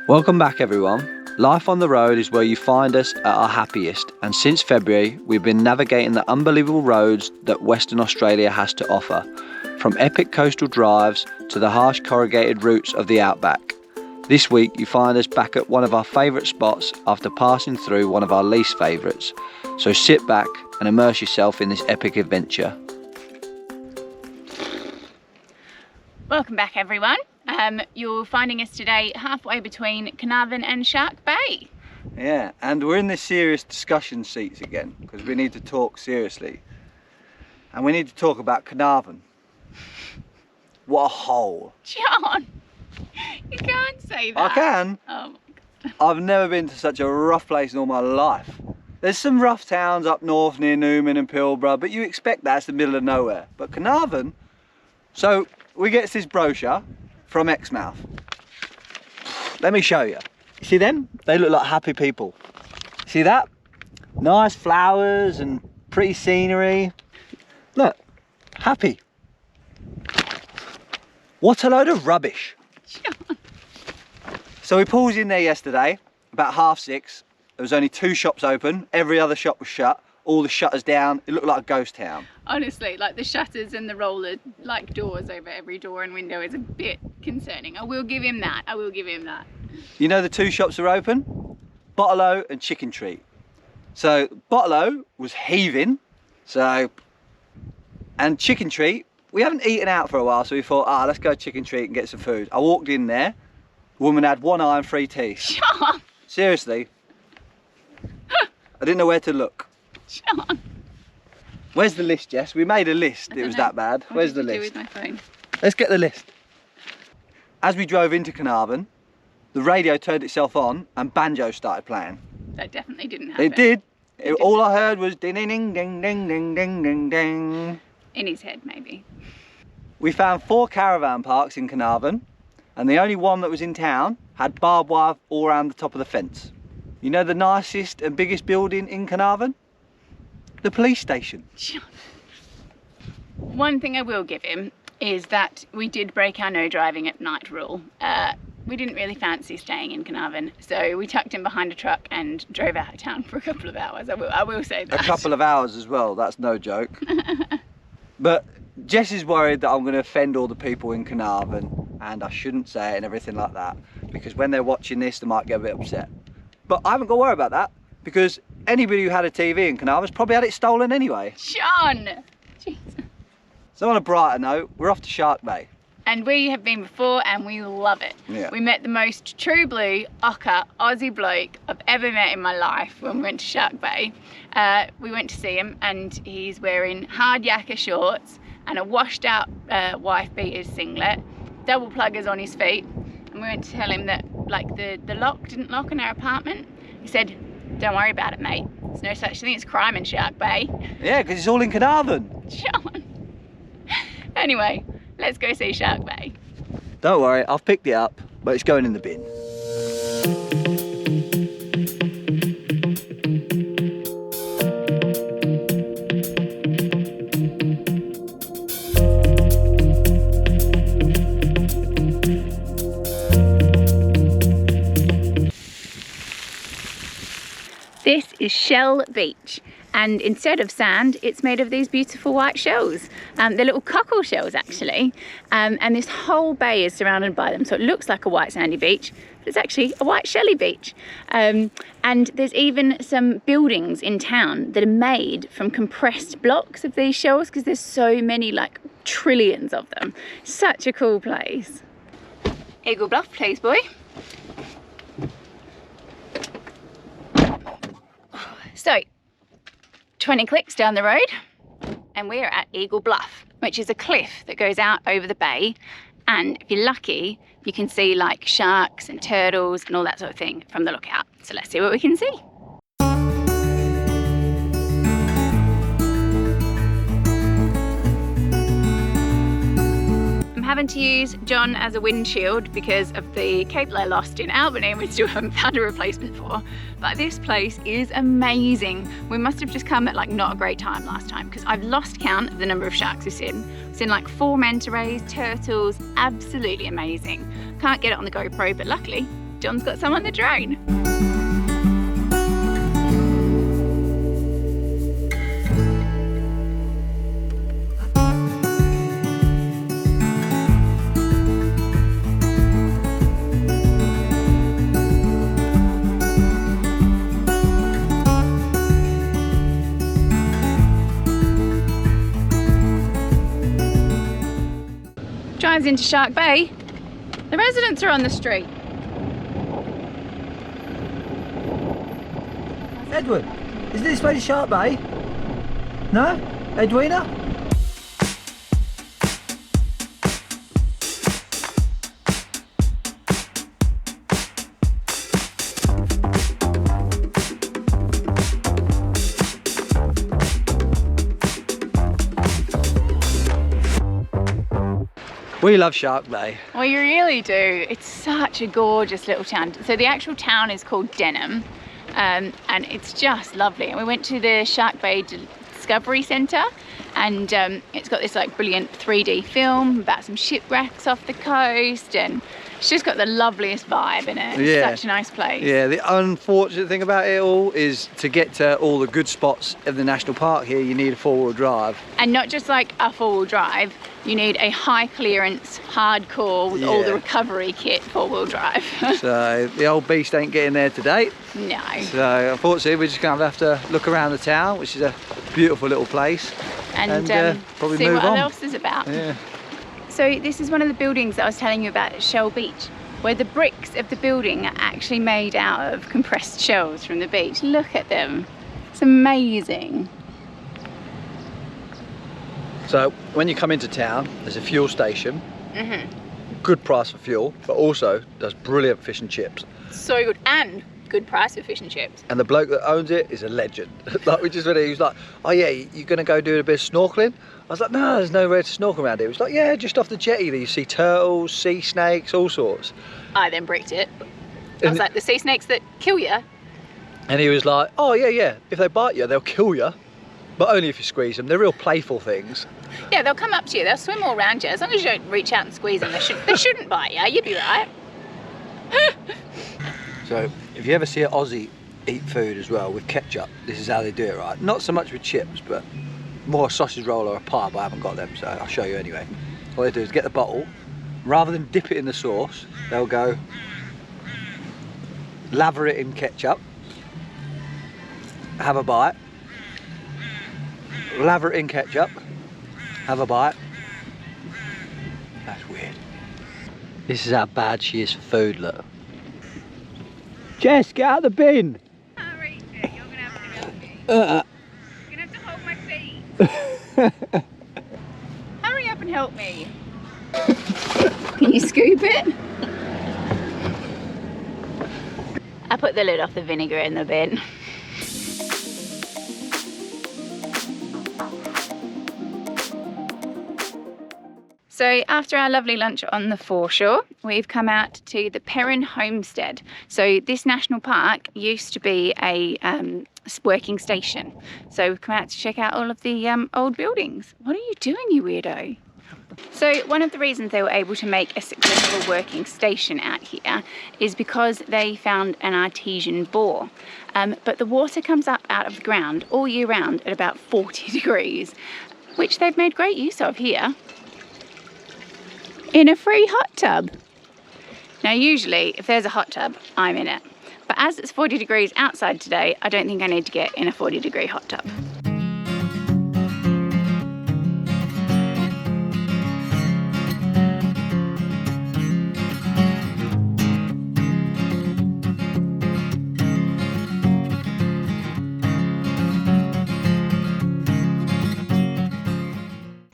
Welcome back everyone. Life on the road is where you find us at our happiest, and since February we've been navigating the unbelievable roads that Western Australia has to offer, from epic coastal drives to the harsh corrugated routes of the outback. This week you find us back at one of our favourite spots after passing through one of our least favourites, so sit back and immerse yourself in this epic adventure. Welcome back everyone. You're finding us today halfway between Carnarvon and Shark Bay. Yeah, and we're in the serious discussion seats again because we need to talk seriously. And we need to talk about Carnarvon. What a hole. John, you can't say that. I can. Oh my God. I've never been to such a rough place in all my life. There's some rough towns up north near Newman and Pilbara, but you expect that's the middle of nowhere. But Carnarvon, so we get this brochure from Exmouth. Let me show you. You see them? They look like happy people. See that? Nice flowers and pretty scenery. Look, happy. What a load of rubbish. John. So we pulled in there yesterday, about 6:30. There was only 2 shops open. Every other shop was shut. All the shutters down. It looked like a ghost town. Honestly, like the shutters and the roller like doors over every door and window is a bit concerning. I will give him that. I will give him that. You know the 2 shops are open? Bottle-O and Chicken Treat. So Bottle-O was heaving. And Chicken Treat, we haven't eaten out for a while, so we thought, let's go Chicken Treat and get some food. I walked in there. The woman had 1 eye and 3 teeth. John. Seriously. I didn't know where to look. John. Where's the list, Jess? We made a list. It was that bad. Where's the list? What did you do with my phone? Let's get the list. As we drove into Carnarvon, the radio turned itself on and banjos started playing. That definitely didn't happen. It did. All I heard was ding ding ding ding ding ding ding ding ding. In his head, maybe. We found 4 caravan parks in Carnarvon, and the only one that was in town had barbed wire all around the top of the fence. You know the nicest and biggest building in Carnarvon? The police station. John. One thing I will give him is that we did break our no driving at night rule. We didn't really fancy staying in Carnarvon, so we tucked in behind a truck and drove out of town for a couple of hours. I will say that. A couple of hours as well, that's no joke. But Jess is worried that I'm going to offend all the people in Carnarvon, and I shouldn't say it and everything like that, because when they're watching this they might get a bit upset. But I haven't got to worry about that, because anybody who had a TV in Carnarvon's probably had it stolen anyway. John! Jesus. So on a brighter note, we're off to Shark Bay. And we have been before and we love it. Yeah. We met the most true blue, ochre, Aussie bloke I've ever met in my life when we went to Shark Bay. We went to see him and he's wearing hard yakka shorts and a washed out wife beaters singlet, double pluggers on his feet. And we went to tell him that like the lock didn't lock in our apartment. He said, "Don't worry about it, mate. There's no such thing as crime in Shark Bay." Yeah, because it's all in Carnarvon. John. Anyway, let's go see Shark Bay. Don't worry, I've picked it up, but it's going in the bin. This is Shell Beach, and instead of sand it's made of these beautiful white shells. They're little cockle shells actually, and this whole bay is surrounded by them, so it looks like a white sandy beach, but it's actually a white shelly beach. And there's even some buildings in town that are made from compressed blocks of these shells because there's so many, like trillions of them. Such a cool place. Eagle Bluff, please boy. So, 20 clicks down the road and we're at Eagle Bluff, which is a cliff that goes out over the bay, and if you're lucky you can see like sharks and turtles and all that sort of thing from the lookout. So let's see what we can see. I'm having to use John as a windshield because of the cable I lost in Albany and we still haven't found a replacement for. But this place is amazing. We must have just come at like not a great time last time because I've lost count of the number of sharks we've seen. We've seen like 4 manta rays, turtles, absolutely amazing. Can't get it on the GoPro, but luckily John's got some on the drone. Drives into Shark Bay. The residents are on the street. Edward, is this place Shark Bay? No? Edwina? We love Shark Bay. Well, you really do. It's such a gorgeous little town. So the actual town is called Denham, and it's just lovely. And we went to the Shark Bay Discovery Centre, and it's got this like brilliant 3D film about some shipwrecks off the coast, and it's just got the loveliest vibe in it. It's such a nice place. Yeah, the unfortunate thing about it all is to get to all the good spots of the national park here, you need a four-wheel drive. And not just like a four-wheel drive, you need a high clearance, hardcore with all the recovery kit four-wheel drive. So the old beast ain't getting there today. No. So unfortunately we're just going to have to look around the town, which is a beautiful little place. And probably see move what on. else is about. Yeah. So this is one of the buildings that I was telling you about at Shell Beach, where the bricks of the building are actually made out of compressed shells from the beach. Look at them. It's amazing. So when you come into town, there's a fuel station. Good price for fuel, but also does brilliant fish and chips. So good, and good price for fish and chips. And the bloke that owns it is a legend. Like we just went in, he was like, oh yeah, you're gonna go do a bit of snorkeling? I was like, no, there's nowhere to snorkel around here. He was like, yeah, just off the jetty there you see turtles, sea snakes, all sorts. I then bricked it. I was like, the sea snakes that kill you? And he was like, oh yeah, if they bite you, they'll kill you. But only if you squeeze them. They're real playful things. Yeah, they'll come up to you, they'll swim all around you. As long as you don't reach out and squeeze them, they shouldn't bite you, you'd be right. So, if you ever see an Aussie eat food as well with ketchup, this is how they do it, right? Not so much with chips, but more a sausage roll or a pie, but I haven't got them, so I'll show you anyway. What they do is get the bottle, rather than dip it in the sauce, they'll go lather it in ketchup, have a bite, lather it in ketchup, have a bite. That's weird. This is how bad she is for food, look. Jess, get out of the bin! Can't reach it, you're gonna have to help me. You're gonna have to hold my feet. Hurry up and help me. Can you scoop it? I put the lid off the vinegar in the bin. So after our lovely lunch on the foreshore, we've come out to the Perrin Homestead. So this national park used to be a working station. So we've come out to check out all of the old buildings. What are you doing, you weirdo? So one of the reasons they were able to make a successful working station out here is because they found an artesian bore. But the water comes up out of the ground all year round at about 40 degrees, which they've made great use of here. In a free hot tub. Now usually if there's a hot tub, I'm in it. But as it's 40 degrees outside today, I don't think I need to get in a 40-degree hot tub.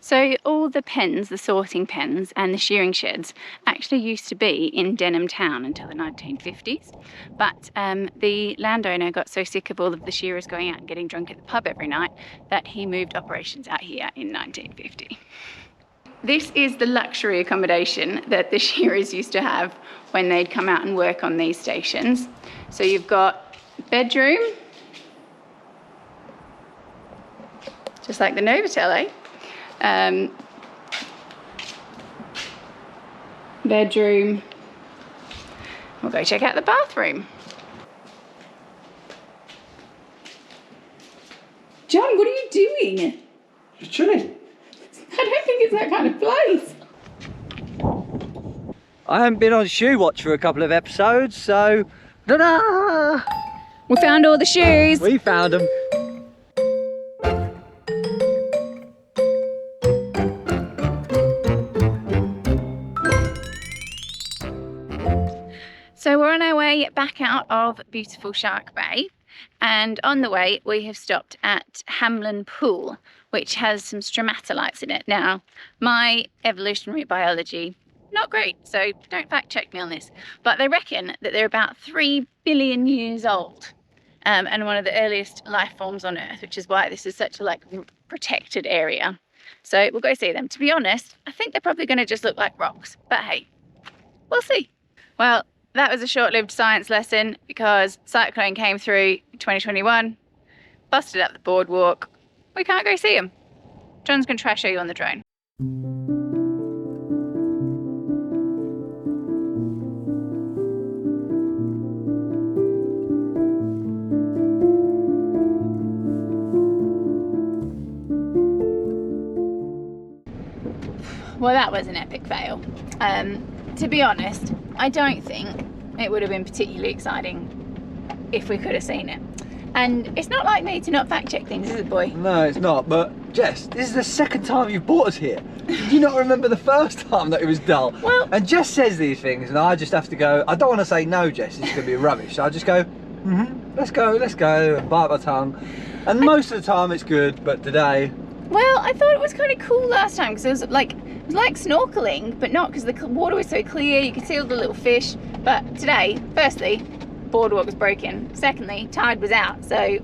So all the pens, the sorting pens and the shearing sheds actually used to be in Denham town until the 1950s. But the landowner got so sick of all of the shearers going out and getting drunk at the pub every night that he moved operations out here in 1950. This is the luxury accommodation that the shearers used to have when they'd come out and work on these stations. So you've got bedroom, just like the Novotel, bedroom, we'll go check out the bathroom. John, what are you doing? Just chilling. I don't think it's that kind of place. I haven't been on Shoe Watch for a couple of episodes, so ta-da! We found all the shoes. We found them. So we're on our way back out of beautiful Shark Bay, and on the way we have stopped at Hamlin Pool, which has some stromatolites in it. Now, my evolutionary biology, not great, so don't fact check me on this, but they reckon that they're about 3 billion years old, and one of the earliest life forms on Earth, which is why this is such a protected area. So we'll go see them. To be honest, I think they're probably going to just look like rocks, but hey, we'll see. Well, that was a short-lived science lesson because cyclone came through in 2021, busted up the boardwalk. We can't go see them. John's going to try to show you on the drone. Well, that was an epic fail. To be honest, I don't think it would have been particularly exciting if we could have seen it. And it's not like me to not fact check things, is it, boy? No, it's not, but Jess, this is the second time you've brought us here. Did you not remember the first time that it was dull? Well, and Jess says these things and I just have to go, I don't want to say no, Jess, it's going to be rubbish. So I just go, let's go, and bite my tongue. And most of the time it's good, but today... Well, I thought it was kind of cool last time because it was like snorkeling, but not because the water was so clear, you could see all the little fish. But today, firstly, boardwalk was broken. Secondly, tide was out, so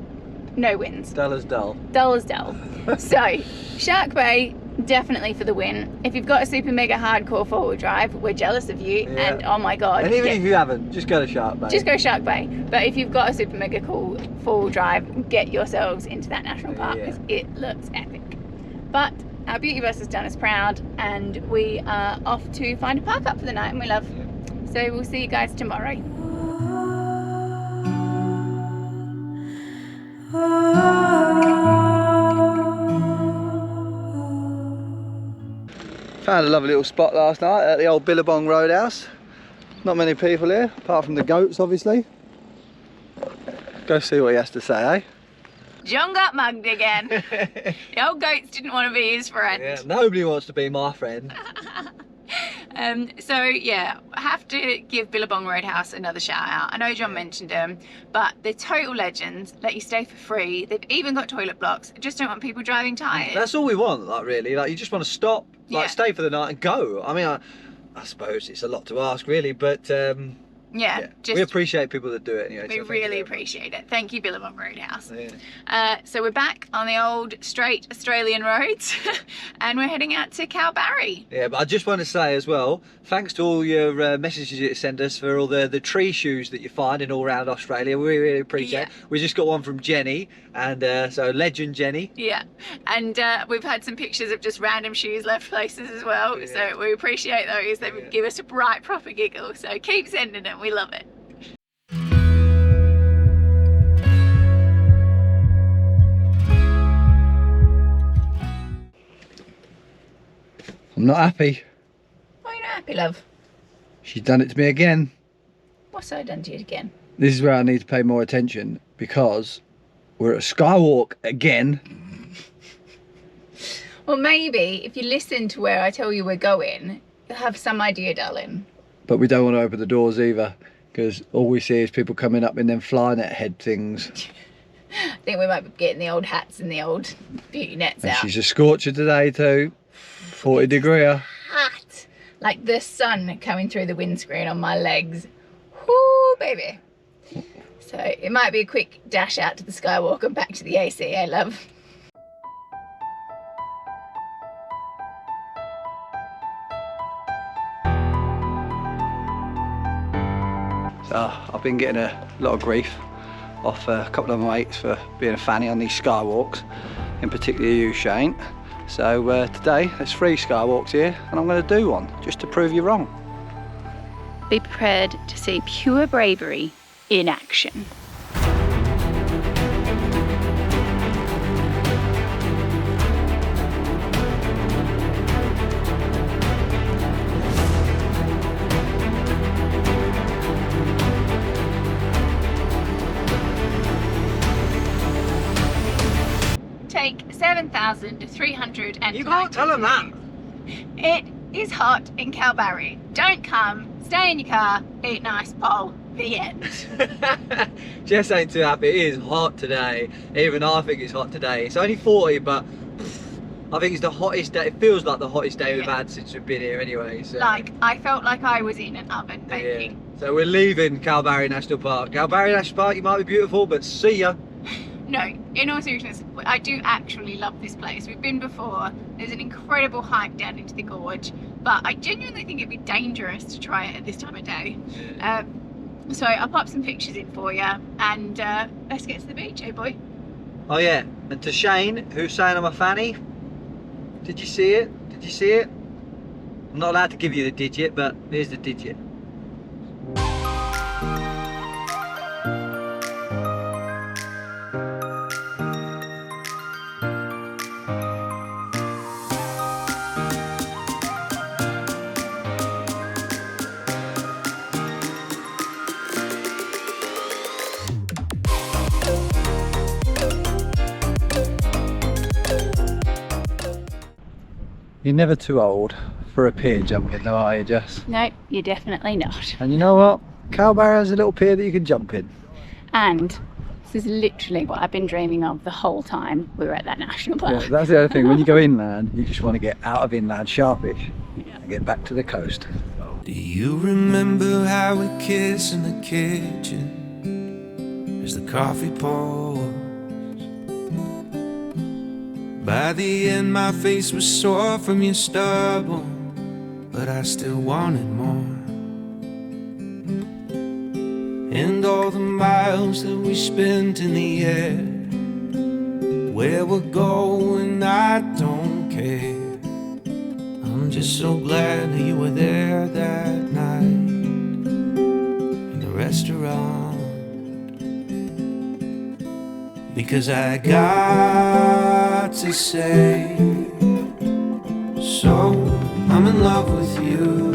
no winds. Dull as dull. Dull as dull. So, Shark Bay, definitely for the win. If you've got a super mega hardcore four-wheel drive, we're jealous of you, yeah. And oh my god. And even if you haven't, just go to Shark Bay. Just go Shark Bay. But if you've got a super mega cool four-wheel drive, get yourselves into that national park because it looks epic. But our beauty bus has done us proud, and we are off to find a park up for the night, and we love. So we'll see you guys tomorrow. Found a lovely little spot last night at the old Billabong Roadhouse. Not many people here, apart from the goats, obviously. Go see what he has to say, eh? John got mugged again. The old goats didn't want to be his friend. Yeah, nobody wants to be my friend. So yeah, I have to give Billabong Roadhouse another shout out. I know John mentioned them, but they're total legends. Let you stay for free. They've even got toilet blocks. I just don't want people driving tired. That's all we want, like really. Like you just want to stop, like stay for the night and go. I mean, I suppose it's a lot to ask, really, but yeah, we appreciate people that do it anyway. We really appreciate it. Thank you, Billabong Roadhouse. Yeah. So we're back on the old straight Australian roads and we're heading out to Kalbarri. Yeah, but I just want to say as well, thanks to all your messages you send us for all the tree shoes that you find in all around Australia. We really appreciate it. We just got one from Jenny, and so legend Jenny. Yeah, and we've had some pictures of just random shoes left places as well. Yeah. So we appreciate those. They give us a right proper giggle. So keep sending them. We love it. I'm not happy. Why are you not happy, love? She's done it to me again. What's I done to you again? This is where I need to pay more attention because we're at a skywalk again. Well, maybe if you listen to where I tell you we're going, you'll have some idea, darling. But we don't want to open the doors either, because all we see is people coming up in them fly net head things. I think we might be getting the old hats and the old beauty nets out. She's a scorcher today too. 40 degree. Hot. Like the sun coming through the windscreen on my legs. Whoo, baby. So it might be a quick dash out to the skywalk and back to the AC, eh, love? I've been getting a lot of grief off a couple of my mates for being a fanny on these skywalks, in particular you, Shane. So today there's 3 skywalks here and I'm going to do one just to prove you wrong. Be prepared to see pure bravery in action. Take 7,300. You can't tell them that. It is hot in Kalbarri. Don't come, stay in your car, eat nice pole. The end. Jess ain't too happy. It is hot today. Even I think it's hot today. It's only 40, but I think it's the hottest day. It feels like the hottest day we've had since we've been here anyway. So. Like, I felt like I was in an oven baking. Yeah. So we're leaving Kalbarri National Park. Kalbarri National Park, you might be beautiful, but see ya. No, in all seriousness, I do actually love this place. We've been before. There's an incredible hike down into the gorge, but I genuinely think it'd be dangerous to try it at this time of day. So I'll pop some pictures in for you, and let's get to the beach, eh boy? Oh yeah, and to Shane, who's saying I'm a fanny, did you see it? Did you see it? I'm not allowed to give you the digit, but here's the digit. You're never too old for a pier jumping though, are you, Jess? No, you're definitely not. And you know what? Kalbarri has a little pier that you can jump in. And this is literally what I've been dreaming of the whole time we were at that national park. Yeah, that's the other thing. When you go inland, you just want to get out of inland sharpish and get back to the coast. Do you remember how we kissed in the kitchen as the coffee pours? By the end my face was sore from your stubble, but I still wanted more. And all the miles that we spent in the air, where we're going I don't care. I'm just so glad that you were there that night in the restaurant, because I got to say, so I'm in love with you,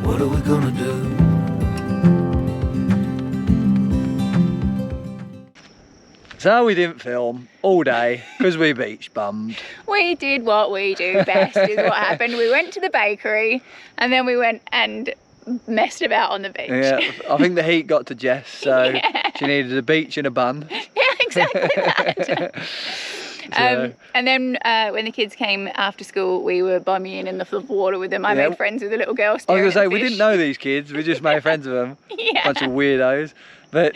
what are we gonna do? So we didn't film all day because we beach bummed. We did what we do best is what happened. We went to the bakery and then we went and messed about on the beach. Yeah, I think the heat got to Jess, so she needed a beach and a bun. Yeah, exactly that. And then when the kids came after school, we were bumming in the water with them. I made friends with a little girl. I was going to say, we didn't know these kids, we just made friends with them. Yeah. Bunch of weirdos. But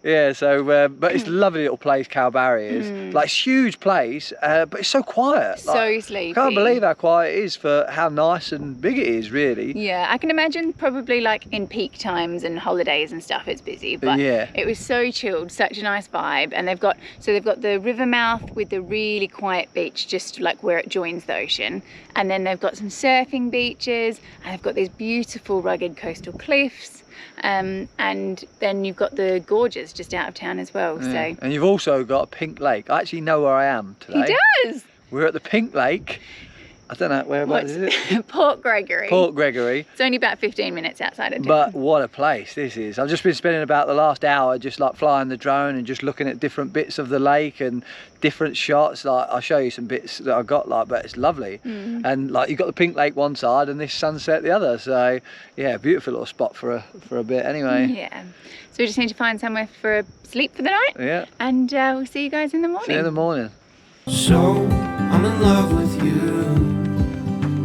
yeah, so, but it's a lovely little place, Kalbarri is. Like, it's a huge place, but it's so quiet. So like, sleepy. I can't believe how quiet it is for how nice and big it is, really. Yeah, I can imagine probably like in peak times and holidays and stuff it's busy, but yeah, it was so chilled, such a nice vibe. And they've got the river mouth with the really quiet beach just like where it joins the ocean, and then they've got some surfing beaches, and they've got these beautiful rugged coastal cliffs. And then you've got the gorges just out of town as well. Yeah. So, and you've also got a pink lake. I actually know where I am today. He does. We're at the Pink Lake. I don't know whereabouts is it. Port Gregory. Port Gregory. It's only about 15 minutes outside of Devon. But what a place this is. I've just been spending about the last hour just like flying the drone and just looking at different bits of the lake and different shots. Like, I'll show you some bits that I got, like, but it's lovely. And like, you've got the Pink Lake one side and this sunset the other. So yeah, beautiful little spot for a bit anyway. Yeah. So we just need to find somewhere for a sleep for the night. Yeah. And we'll see you guys in the morning. See you in the morning. So I'm in love with you,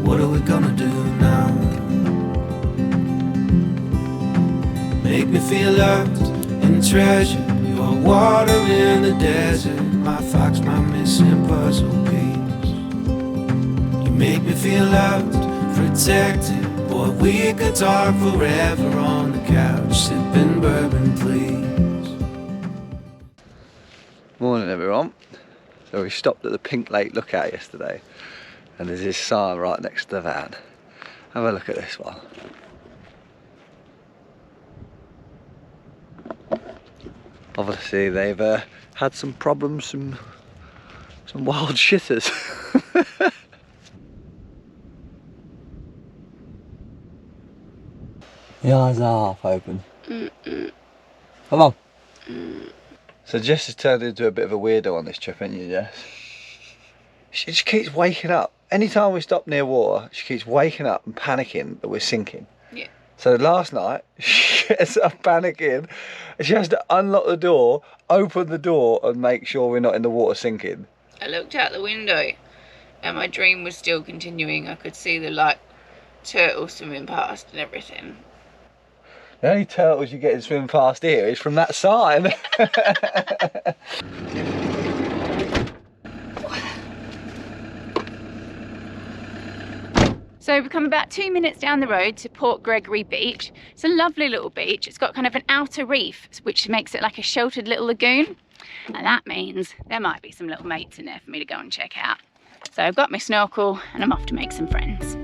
what are we gonna do now? Make me feel loved and treasured. You are water in the desert, my fox, my missing puzzle piece. You make me feel loved, protected. Boy, we could talk forever on the couch, sipping bourbon, please. Morning everyone. So we stopped at the Pink Lake Lookout yesterday, and there's this sign right next to the van. Have a look at this one. Obviously they've had some problems, some wild shitters. The eyes are half open. Come on. So Jess has turned into a bit of a weirdo on this trip, hasn't you, Jess? She just keeps waking up. Anytime we stop near water, she keeps waking up and panicking that we're sinking. Yeah. So last night, she gets up panicking, and she has to unlock the door, open the door, and make sure we're not in the water sinking. I looked out the window, and my dream was still continuing. I could see the like turtle swimming past and everything. The only turtles you get to swim past here is from that sign. So we've come about 2 minutes down the road to Port Gregory Beach. It's a lovely little beach. It's got kind of an outer reef, which makes it like a sheltered little lagoon. And that means there might be some little mates in there for me to go and check out. So I've got my snorkel and I'm off to make some friends.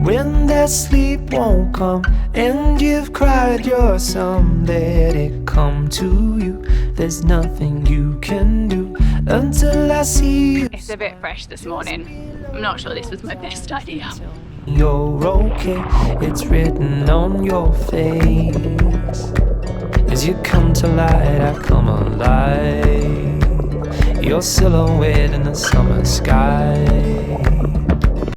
When that sleep won't come and you've cried your sum, let it come to you. There's nothing you can do until I see you. It's a bit fresh this morning. I'm not sure this was my best idea. You're okay, it's written on your face. As you come to light, I come alive. Your silhouette in the summer sky.